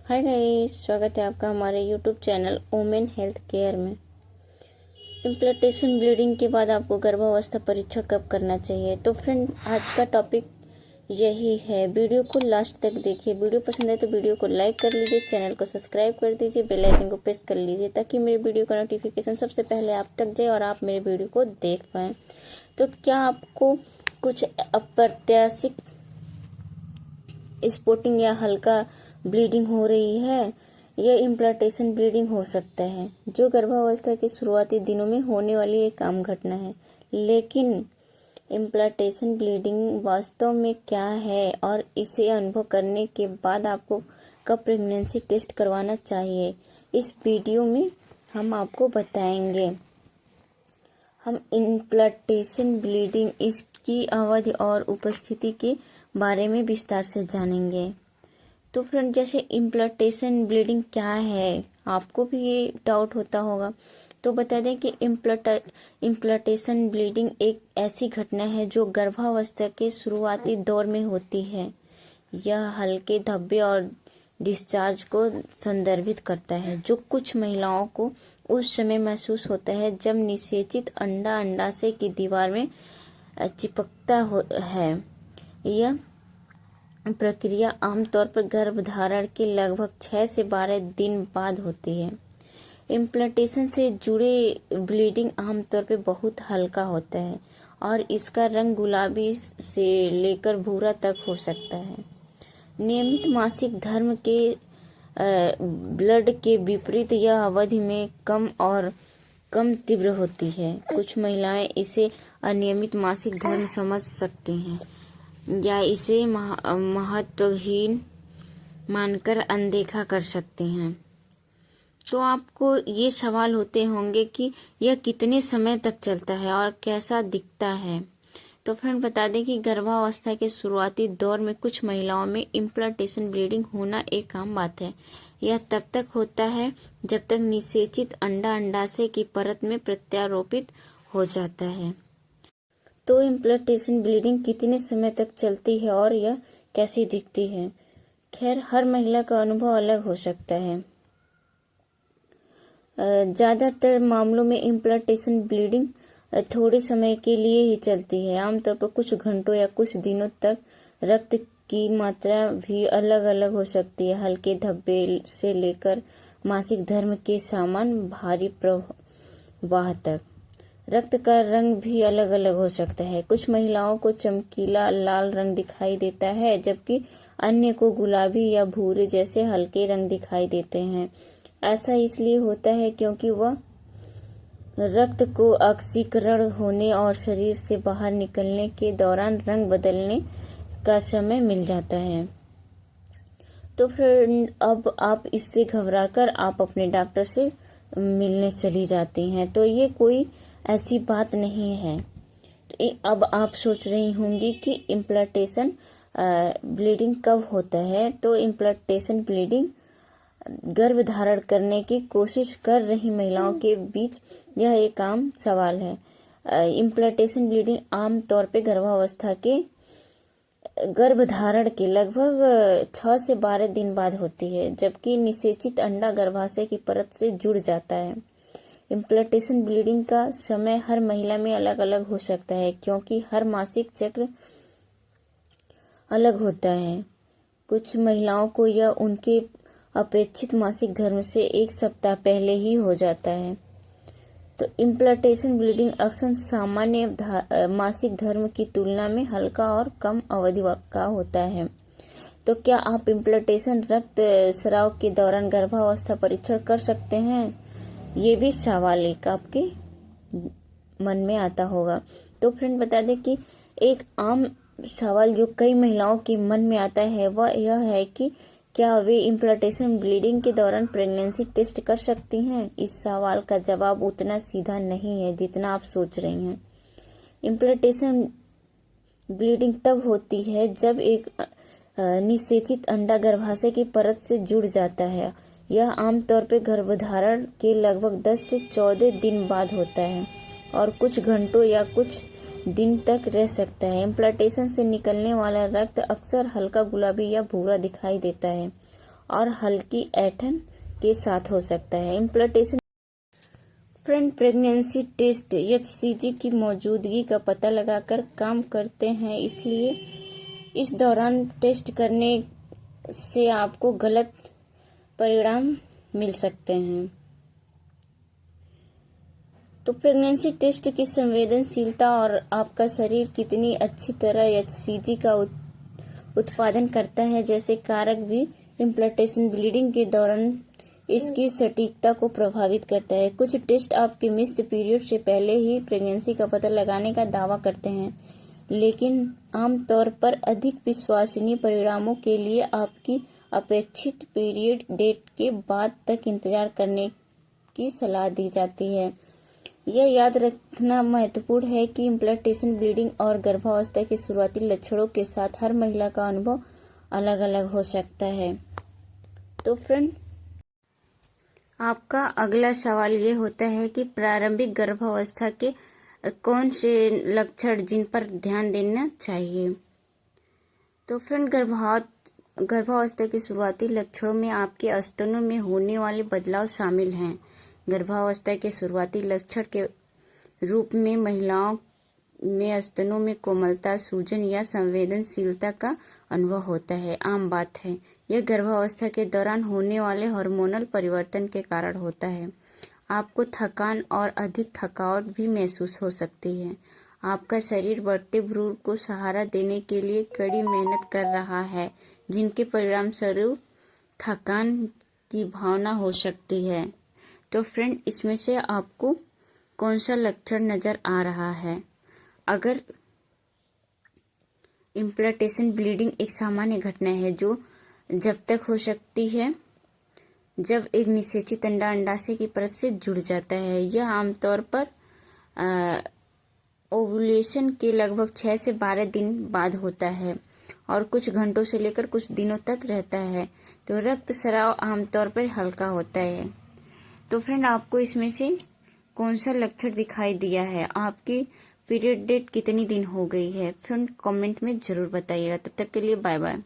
Hi guys, स्वागत है आपका हमारे YouTube channel women health care में। इम्प्लांटेशन ब्लीडिंग के बाद आपको गर्भावस्था परीक्षण कब करना चाहिए? तो फ्रेंड, आज का टॉपिक यही है। वीडियो को लास्ट तक देखिए। वीडियो पसंद है तो वीडियो को लाइक कर लीजिए, चैनल को सब्सक्राइब कर दीजिए, बेल आइकन को प्रेस कर लीजिए ताकि मेरे वीडियो का नोटिफिकेशन सबसे पहले आप तक जाए और आप मेरे वीडियो को देख पाएँ। तो क्या आपको कुछ अप्रत्याशित स्पॉटिंग या हल्का ब्लीडिंग हो रही है? यह इम्प्लांटेशन ब्लीडिंग हो सकता है, जो गर्भावस्था के शुरुआती दिनों में होने वाली एक आम घटना है। लेकिन इम्प्लांटेशन ब्लीडिंग वास्तव में क्या है और इसे अनुभव करने के बाद आपको कब प्रेगनेंसी टेस्ट करवाना चाहिए, इस वीडियो में हम आपको बताएंगे। हम इम्प्लांटेशन ब्लीडिंग, इसकी अवधि और उपस्थिति के बारे में विस्तार से जानेंगे। तो फ्रेंड, जैसे इम्प्लांटेशन ब्लीडिंग क्या है, आपको भी ये डाउट होता होगा। तो बता दें कि इम्प्लांटेशन ब्लीडिंग एक ऐसी घटना है जो गर्भावस्था के शुरुआती दौर में होती है। यह हल्के धब्बे और डिस्चार्ज को संदर्भित करता है जो कुछ महिलाओं को उस समय महसूस होता है जब निषेचित अंडा अंडाशय की दीवार में चिपकता है। यह प्रक्रिया आमतौर पर गर्भधारण के लगभग 6 से 12 दिन बाद होती है। इम्प्लांटेशन से जुड़े ब्लीडिंग आमतौर पर बहुत हल्का होता है और इसका रंग गुलाबी से लेकर भूरा तक हो सकता है। नियमित मासिक धर्म के ब्लड के विपरीत यह अवधि में कम तीव्र होती है। कुछ महिलाएं इसे अनियमित मासिक धर्म समझ सकती हैं या इसे महत्वहीन मानकर अनदेखा कर सकते हैं। तो आपको ये सवाल होते होंगे कि यह कितने समय तक चलता है और कैसा दिखता है। तो फ्रेंड, बता दें कि गर्भावस्था के शुरुआती दौर में कुछ महिलाओं में इम्प्लांटेशन ब्लीडिंग होना एक आम बात है। यह तब तक होता है जब तक निषेचित अंडा अंडाशय की परत में प्रत्यारोपित हो जाता है। तो इम्प्लांटेशन ब्लीडिंग कितने समय तक चलती है और यह कैसी दिखती है? खैर, हर महिला का अनुभव अलग हो सकता है। ज़्यादातर मामलों में इम्प्लांटेशन ब्लीडिंग थोड़े समय के लिए ही चलती है। आमतौर पर कुछ घंटों या कुछ दिनों तक। रक्त की मात्रा भी अलग अलग हो सकती है, हल्के धब्बे से लेकर मासिक धर्म के समान भारी प्रवाह तक। रक्त का रंग भी अलग अलग हो सकता है। कुछ महिलाओं को चमकीला लाल रंग दिखाई देता है जबकि अन्य को गुलाबी या भूरे जैसे हल्के रंग दिखाई देते हैं। ऐसा इसलिए होता है क्योंकि वह रक्त को ऑक्सीकरण होने और शरीर से बाहर निकलने के दौरान रंग बदलने का समय मिल जाता है। तो फिर अब आप इससे घबराकर आप अपने डॉक्टर से मिलने चली जाती हैं। तो ये कोई ऐसी बात नहीं है। तो अब आप सोच रही होंगी कि इम्प्लांटेशन ब्लीडिंग कब होता है। तो इम्प्लांटेशन ब्लीडिंग गर्भधारण करने की कोशिश कर रही महिलाओं के बीच यह एक आम सवाल है। इम्प्लांटेशन ब्लीडिंग आम तौर पे गर्भावस्था के गर्भधारण के लगभग 6 से 12 दिन बाद होती है, जबकि निषेचित अंडा गर्भाशय की परत से जुड़ जाता है। इम्प्लांटेशन ब्लीडिंग का समय हर महिला में अलग अलग हो सकता है क्योंकि हर मासिक चक्र अलग होता है। कुछ महिलाओं को यह उनके अपेक्षित मासिक धर्म से 1 सप्ताह पहले ही हो जाता है। तो इम्प्लांटेशन ब्लीडिंग अक्सर सामान्य मासिक धर्म की तुलना में हल्का और कम अवधि का होता है। तो क्या आप इम्प्लांटेशन रक्त स्राव के दौरान गर्भावस्था परीक्षण कर सकते हैं? ये भी सवाल एक आपके मन में आता होगा। तो फ्रेंड, बता दें कि एक आम सवाल जो कई महिलाओं के मन में आता है वह यह है कि क्या वे इम्प्लांटेशन ब्लीडिंग के दौरान प्रेगनेंसी टेस्ट कर सकती हैं? इस सवाल का जवाब उतना सीधा नहीं है जितना आप सोच रही हैं। इम्प्लांटेशन ब्लीडिंग तब होती है जब एक निषेचित अंडा गर्भाशय की परत से जुड़ जाता है। यह आमतौर पर गर्भधारण के लगभग 10 से 14 दिन बाद होता है और कुछ घंटों या कुछ दिन तक रह सकता है। इम्प्लांटेशन से निकलने वाला रक्त अक्सर हल्का गुलाबी या भूरा दिखाई देता है और हल्की ऐंठन के साथ हो सकता है। Implantation front pregnancy test HCG की मौजूदगी का पता लगाकर काम करते हैं, इसलिए इस दौरान टेस्ट करने से आपको गलत परिणाम मिल सकते हैं। तो प्रेगनेंसी टेस्ट की संवेदनशीलता और आपका शरीर कितनी अच्छी तरह एचसीजी का उत्पादन करता है जैसे कारक भी इम्प्लांटेशन ब्लीडिंग के दौरान इसकी सटीकता को प्रभावित करता है। कुछ टेस्ट आपके मिस्ड पीरियड से पहले ही प्रेगनेंसी का पता लगाने का दावा करते हैं, लेकिन आमतौर पर अधिक विश्वसनीय परिणामों के लिए आपकी अपेक्षित पीरियड डेट के बाद तक इंतजार करने की सलाह दी जाती है। यह याद रखना महत्वपूर्ण है कि इम्प्लांटेशन ब्लीडिंग और गर्भावस्था के शुरुआती लक्षणों के साथ हर महिला का अनुभव अलग अलग हो सकता है। तो फ्रेंड, आपका अगला सवाल ये होता है कि प्रारंभिक गर्भावस्था के कौन से लक्षण जिन पर ध्यान देना चाहिए। तो फ्रेंड, गर्भावस्था के शुरुआती लक्षणों में आपके स्तनों में होने वाले बदलाव शामिल हैं। गर्भावस्था के शुरुआती लक्षण के रूप में महिलाओं में स्तनों में कोमलता, सूजन या संवेदनशीलता का अनुभव होता है। आम बात है, यह गर्भावस्था के दौरान होने वाले हार्मोनल परिवर्तन के कारण होता है। आपको थकान और अधिक थकावट भी महसूस हो सकती है। आपका शरीर बढ़ते भ्रूण को सहारा देने के लिए कड़ी मेहनत कर रहा है, जिनके परिणाम स्वरूप थकान की भावना हो सकती है। तो फ्रेंड, इसमें से आपको कौन सा लक्षण नजर आ रहा है? अगर इम्प्लांटेशन ब्लीडिंग एक सामान्य घटना है जो जब तक हो सकती है जब एक निषेचित अंडा अंडाशय की परत से जुड़ जाता है। यह आमतौर पर ओव्यूलेशन के लगभग 6 से 12 दिन बाद होता है और कुछ घंटों से लेकर कुछ दिनों तक रहता है। तो रक्तस्राव आमतौर पर हल्का होता है। तो फ्रेंड, आपको इसमें से कौन सा लक्षण दिखाई दिया है? आपकी पीरियड डेट कितनी दिन हो गई है? फ्रेंड, कमेंट में जरूर बताइएगा। तब तक के लिए बाय बाय।